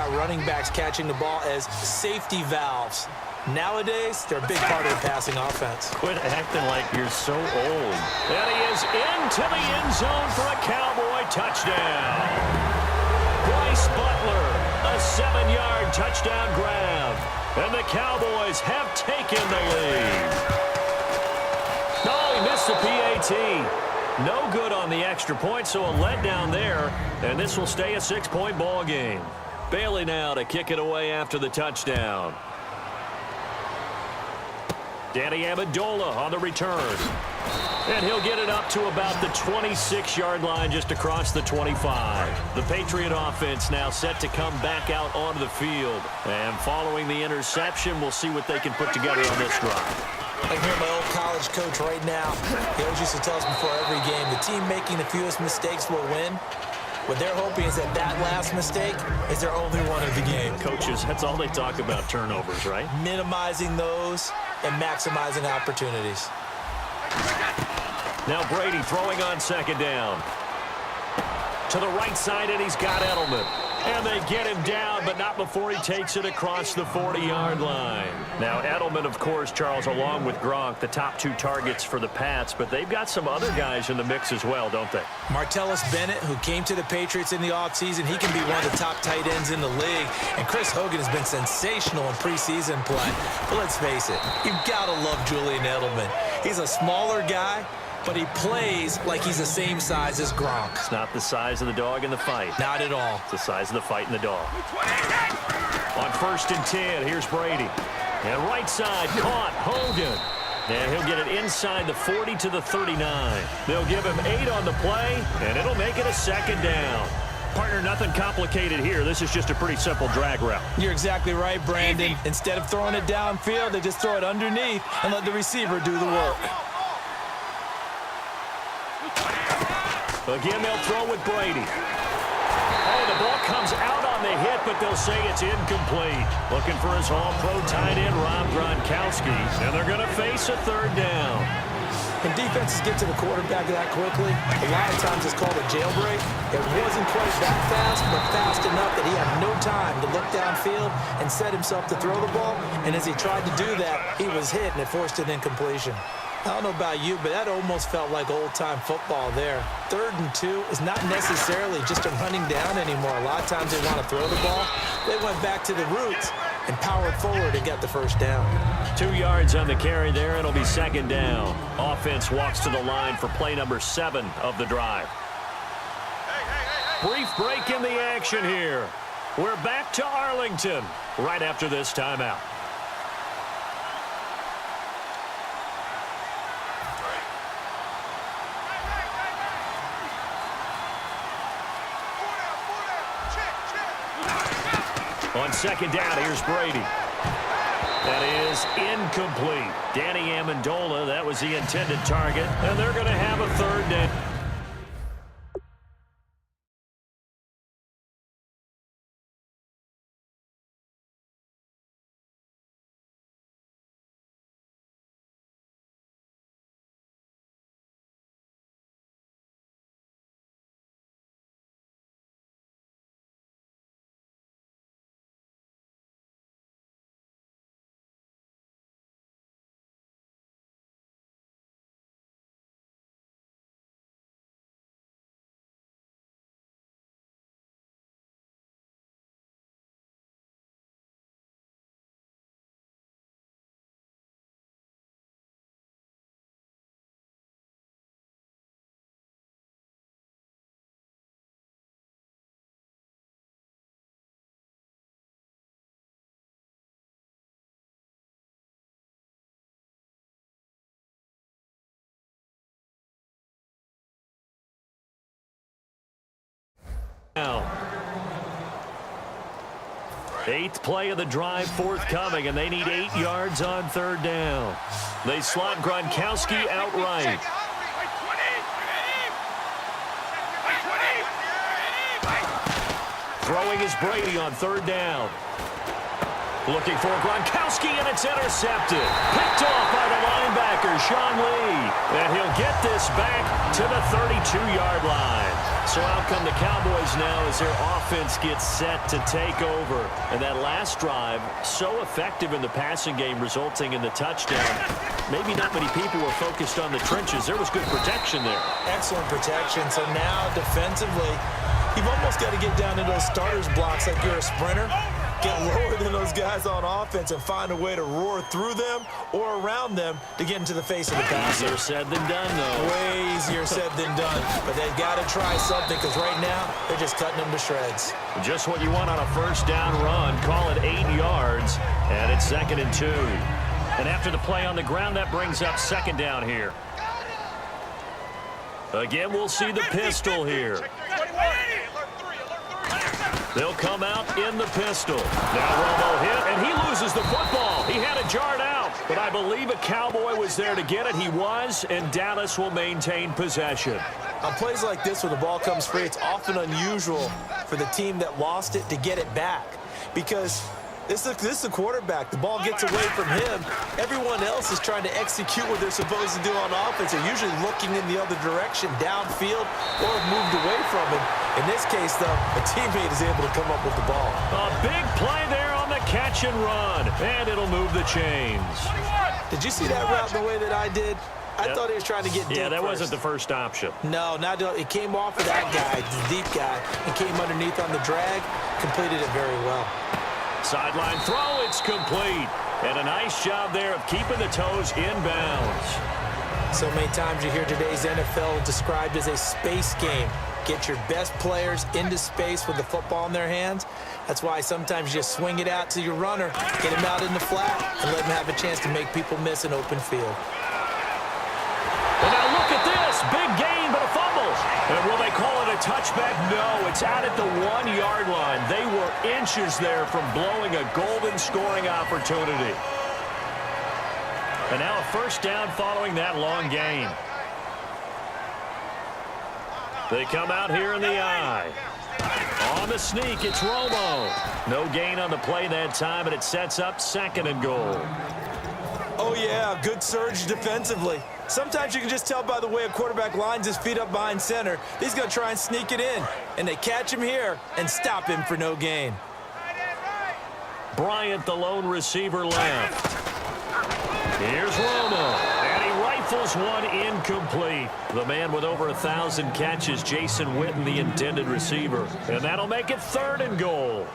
about running backs catching the ball as safety valves. Nowadays, they're a big part of the passing offense. Quit acting like you're so old. And he is into the end zone for a Cowboy touchdown. Bryce Butler, a 7-yard touchdown grab. And the Cowboys have taken the lead. Oh, he missed the PAT. No good on the extra point, so a letdown there. And this will stay a 6-point ball game. Bailey now to kick it away after the touchdown. Danny Amendola on the return. And he'll get it up to about the 26-yard line just across the 25. The Patriot offense now set to come back out onto the field. And following the interception, we'll see what they can put together on this drive. I hear my old college coach right now. He always used to tell us before every game, the team making the fewest mistakes will win. What they're hoping is that last mistake is their only one of the game. Coaches, that's all they talk about, turnovers, right? Minimizing those and maximizing opportunities. Now Brady throwing on second down. To the right side, and he's got Edelman. And they get him down, but not before he takes it across the 40-yard line. Now, Edelman, of course, Charles, along with Gronk, the top 2 targets for the Pats, but they've got some other guys in the mix as well, don't they? Martellus Bennett, who came to the Patriots in the offseason, he can be one of the top tight ends in the league. And Chris Hogan has been sensational in preseason play. But let's face it, you've got to love Julian Edelman. He's a smaller guy, but he plays like he's the same size as Gronk. It's not the size of the dog in the fight. Not at all. It's the size of the fight in the dog. On 1st and 10, here's Brady. And right side, caught, Hogan. And he'll get it inside the 40 to the 39. They'll give him 8 on the play, and it'll make it a 2nd down. Partner, nothing complicated here. This is just a pretty simple drag route. You're exactly right, Brandon. Instead of throwing it downfield, they just throw it underneath and let the receiver do the work. Again, they'll throw with Brady. Oh, the ball comes out on the hit, but they'll say it's incomplete. Looking for his all-pro tight end, Rob Gronkowski. And they're going to face a 3rd down. When defenses get to the quarterback that quickly, a lot of times it's called a jailbreak. It wasn't quite that fast, but fast enough that he had no time to look downfield and set himself to throw the ball. And as he tried to do that, he was hit, and it forced an incompletion. I don't know about you, but that almost felt like old-time football there. 3rd and 2 is not necessarily just a running down anymore. A lot of times they want to throw the ball. They went back to the roots and powered forward and got the 1st down. 2 yards on the carry there. It'll be 2nd down. Offense walks to the line for play number 7 of the drive. Brief break in the action here. We're back to Arlington right after this timeout. On 2nd down, here's Brady. That is incomplete. Danny Amendola, that was the intended target, and they're going to have a 3rd down. Now, 8th play of the drive forthcoming, and they need 8 yards on 3rd down. They slot Gronkowski outright. Throwing is Brady on 3rd down. Looking for Gronkowski, and it's intercepted. Picked off by the linebacker, Sean Lee. And he'll get this back to the 32-yard line. So out come the Cowboys now as their offense gets set to take over. And that last drive, so effective in the passing game, resulting in the touchdown. Maybe not many people were focused on the trenches. There was good protection there. Excellent protection. So now defensively, you've almost got to get down to those starters blocks like you're a sprinter. Get lower than those guys on offense and find a way to roar through them or around them to get into the face of the passer. Easier said than done, though. Way easier said than done. But they've got to try something because right now they're just cutting them to shreds. Just what you want on a first down run. Call it 8 yards, and it's 2nd and 2. And after the play on the ground, that brings up 2nd down here. Again, we'll see the pistol here. They'll come out in the pistol. Now Romo hit, and he loses the football. He had it jarred out, but I believe a Cowboy was there to get it. He was, and Dallas will maintain possession. On plays like this where the ball comes free, it's often unusual for the team that lost it to get it back because this is the quarterback. The ball gets away from him. Everyone else is trying to execute what they're supposed to do on offense. They're usually looking in the other direction, downfield, or moved away from him. In this case, though, a teammate is able to come up with the ball. A big play there on the catch and run, and it'll move the chains. Did you see that route the way that I did? I thought he was trying to get deep. Yeah, that first. wasn't the first option. No, it came off of that guy, the deep guy, and came underneath on the drag, completed it very well. Sideline throw, it's complete. And a nice job there of keeping the toes inbounds. So many times you hear today's NFL described as a space game. Get your best players into space with the football in their hands. That's why sometimes you just swing it out to your runner, get him out in the flat, and let him have a chance to make people miss an open field. And now look at this. Big gain, but a fumble. And will they call it a touchback? No, it's out at the 1-yard line. They were inches there from blowing a golden scoring opportunity. And now a first down following that long gain. They come out here in the eye. On the sneak, it's Romo. No gain on the play that time, and it sets up 2nd and goal. Oh, yeah, good surge defensively. Sometimes you can just tell by the way a quarterback lines his feet up behind center. He's going to try and sneak it in, and they catch him here and stop him for no gain. Bryant, the lone receiver, left. Here's Romo, and he rifles one incomplete. The man with over 1,000 catches, Jason Witten, the intended receiver. And that'll make it 3rd and goal.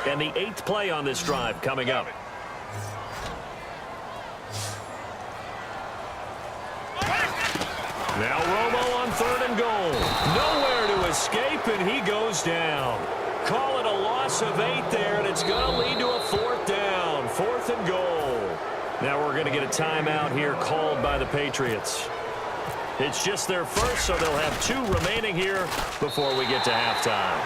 And the 8th play on this drive coming up. Now Romo on 3rd and goal. Nowhere to escape, and he goes down. Call it a loss of 8 there, and it's going to lead to a 4th down. 4th and goal. Now we're going to get a timeout here called by the Patriots. It's just their first, so they'll have 2 remaining here before we get to halftime.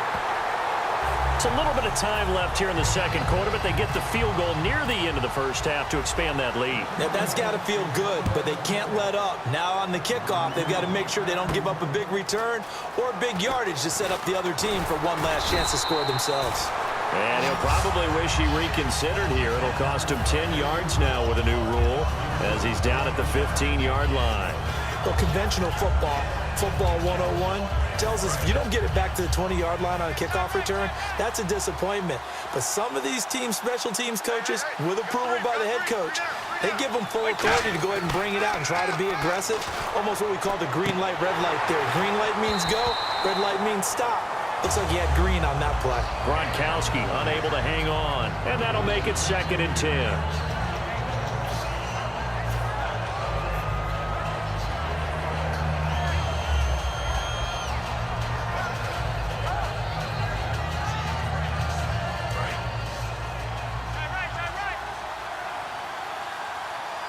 It's a little bit of time left here in the 2nd quarter, but they get the field goal near the end of the first half to expand that lead. Now, that's got to feel good, but they can't let up. Now on the kickoff, they've got to make sure they don't give up a big return or big yardage to set up the other team for one last chance to score themselves. And he'll probably wish he reconsidered here. It'll cost him 10 yards now with a new rule as he's down at the 15-yard line. Well, conventional football 101, tells us if you don't get it back to the 20-yard line on a kickoff return, that's a disappointment. But some of these teams, special teams coaches, with approval by the head coach, they give them full authority to go ahead and bring it out and try to be aggressive. Almost what we call the green light, red light theory. Green light means go, red light means stop. Looks like he had green on that play. Gronkowski unable to hang on, and that'll make it 2nd and 10.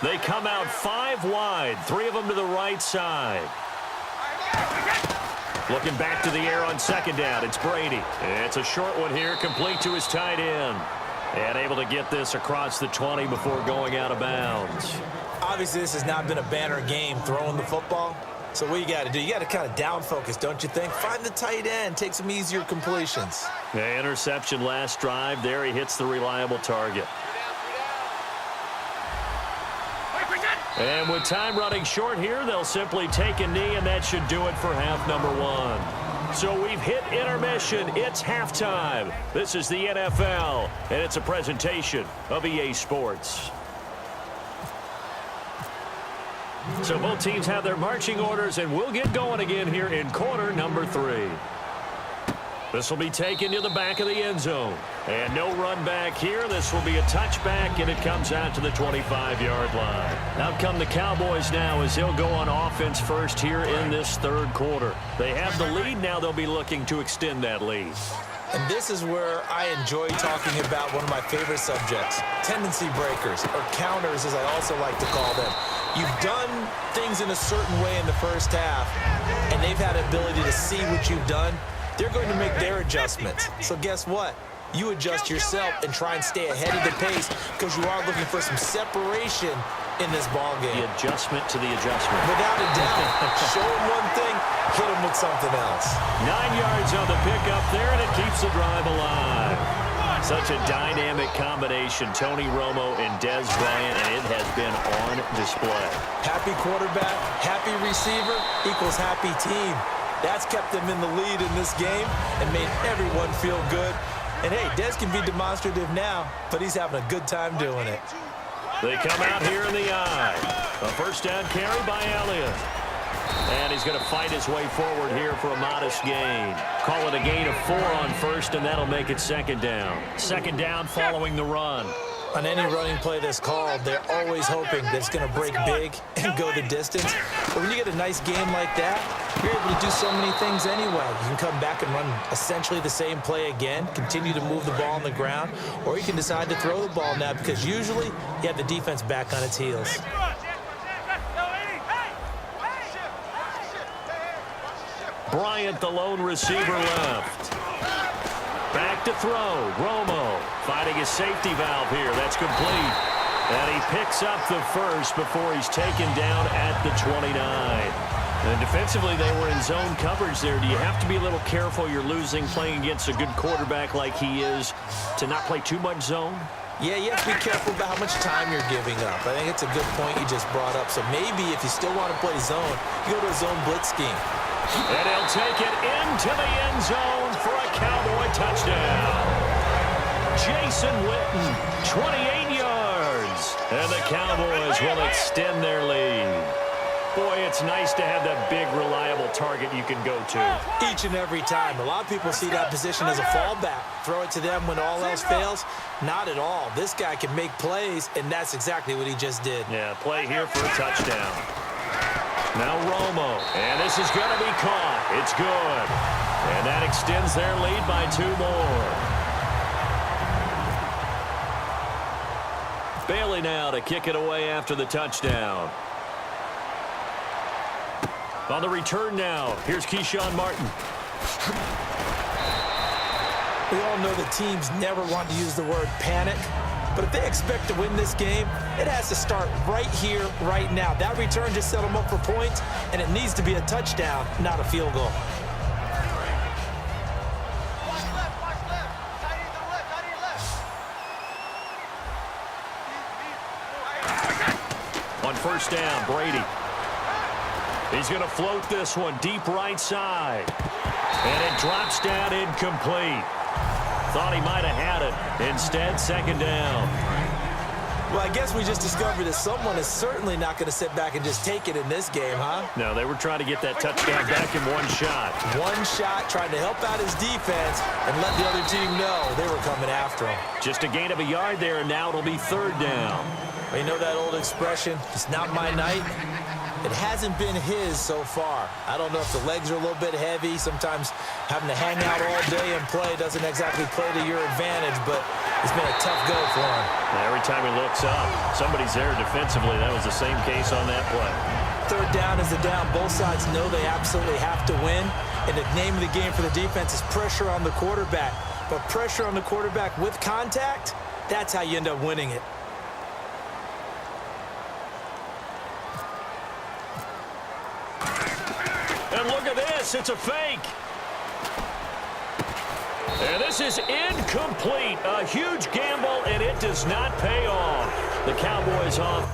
They come out 5 wide, 3 of them to the right side. Looking back to the air on 2nd down, it's Brady. It's a short one here, complete to his tight end. And able to get this across the 20 before going out of bounds. Obviously, this has not been a banner game throwing the football. So what you got to do, you got to kind of down focus, don't you think? Find the tight end, take some easier completions. The interception last drive. There he hits the reliable target. And with time running short here, they'll simply take a knee, and that should do it for half number one. So we've hit intermission. It's halftime. This is the NFL, and it's a presentation of EA Sports. So both teams have their marching orders, and we'll get going again here in quarter number 3. This will be taken to the back of the end zone. And no run back here. This will be a touchback, and it comes out to the 25-yard line. Out come the Cowboys now as they'll go on offense first here in this third quarter. They have the lead. Now they'll be looking to extend that lead. And this is where I enjoy talking about one of my favorite subjects, tendency breakers, or counters as I also like to call them. You've done things in a certain way in the first half, and they've had the ability to see what you've done. They're going to make their adjustments. So guess what? You adjust yourself and try and stay ahead of the pace because you are looking for some separation in this ball game. The adjustment to the adjustment. Without a doubt. Show them one thing, hit them with something else. 9 yards on the pickup there, and it keeps the drive alive. Such a dynamic combination, Tony Romo and Dez Bryant, and it has been on display. Happy quarterback, happy receiver equals happy team. That's kept them in the lead in this game and made everyone feel good. And, hey, Dez can be demonstrative now, but he's having a good time doing it. They come out here in the eye. A first down carry by Elliott. And he's going to fight his way forward here for a modest gain. Call it a gain of 4 on first, and that'll make it second down. Second down following the run. On any running play that's called, they're always hoping that it's going to break big and go the distance. But when you get a nice game like that, you're able to do so many things anyway. You can come back and run essentially the same play again, continue to move the ball on the ground, or you can decide to throw the ball now because usually you have the defense back on its heels. Bryant, the lone receiver, left. Back to throw. Romo finding his safety valve here. That's complete. And he picks up the first before he's taken down at the 29. And defensively, they were in zone coverage there. Do you have to be a little careful? You're losing playing against a good quarterback like he is to not play too much zone? Yeah, you have to be careful about how much time you're giving up. I think it's a good point you just brought up. So maybe if you still want to play zone, you go to a zone blitz scheme. And he'll take it into the end zone for a Cowboy touchdown. Jason Witten, 28 yards. And the Cowboys will extend their lead. Boy, it's nice to have that big, reliable target you can go to. Each and every time. A lot of people see that position as a fallback. Throw it to them when all else fails. Not at all. This guy can make plays, and that's exactly what he just did. Yeah, play here for a touchdown. Now Romo, and this is going to be caught. It's good. And that extends their lead by 2 more. Bailey now to kick it away after the touchdown. On the return now, here's Keyshawn Martin. We all know the teams never want to use the word panic. But if they expect to win this game, it has to start right here, right now. That return just set them up for points, and it needs to be a touchdown, not a field goal. On first down, Brady. He's going to float this one deep right side. And it drops down incomplete. Thought he might have had it. Instead, second down. Well, I guess we just discovered that someone is certainly not going to sit back and just take it in this game, huh? No, they were trying to get that touchdown back in one shot. One shot, trying to help out his defense and let the other team know they were coming after him. Just a gain of a yard there, and now it'll be third down. Well, you know that old expression, it's not my night? It hasn't been his so far. I don't know if the legs are a little bit heavy. Sometimes having to hang out all day and play doesn't exactly play to your advantage, but it's been a tough go for him. Every time he looks up, somebody's there defensively. That was the same case on that play. Third down is the down. Both sides know they absolutely have to win, and the name of the game for the defense is pressure on the quarterback. But pressure on the quarterback with contact, that's how you end up winning it. And look at this. It's a fake. And this is incomplete. A huge gamble, and it does not pay off. The Cowboys off.